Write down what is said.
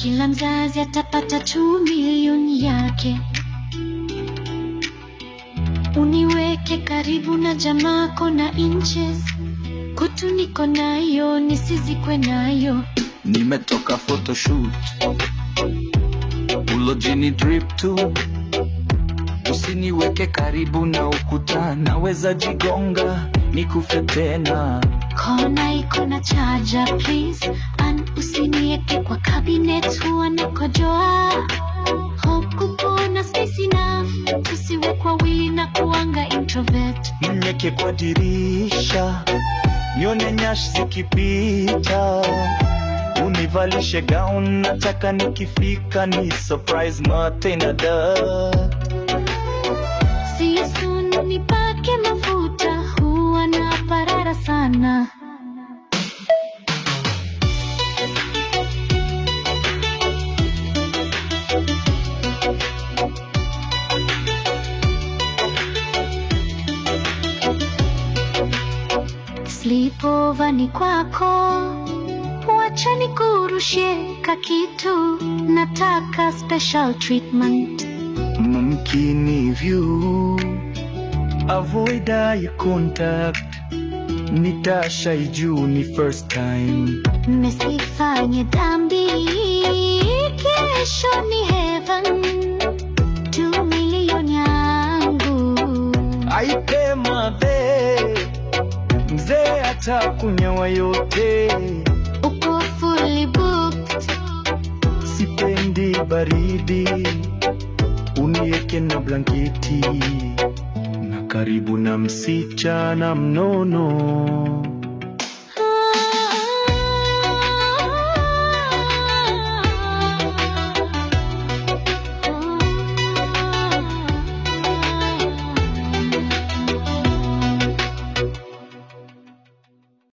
kila mzazi atapata 2 milioni yake. Uniweke karibu na jamako na inches, kutu niko nayo nisizikwe nayo. Nimetoka photoshoot, ulojini drip tu. Usiniweke karibu na ukuta, naweza jigonga nikufe tena. Kona iko na charger please, and usiniweke kwa cabinet huwa nakojoa. Hope kupona space enough, tusiwe kwa wili na kuanga introvert. Niweke kwa dirisha, nione nyash zikipita. Univalishe gown, nataka nikifika ni surprise mate na da. See you soon, nipake mafuta, huwa na parara sana. Sleepover ni kwako, wacha nikurushie kakitu, nataka special treatment. Mumkini view, avoid eye contact. Nitasha ijuu ni first time. Nisifanye dhambi, kesho ni heaven. 2 milioni yangu Aipe madhe, mzee atakunyawa yote. uko fully booked. Sipendi baridi, unieke na blanketi, na karibu na msichana mnono.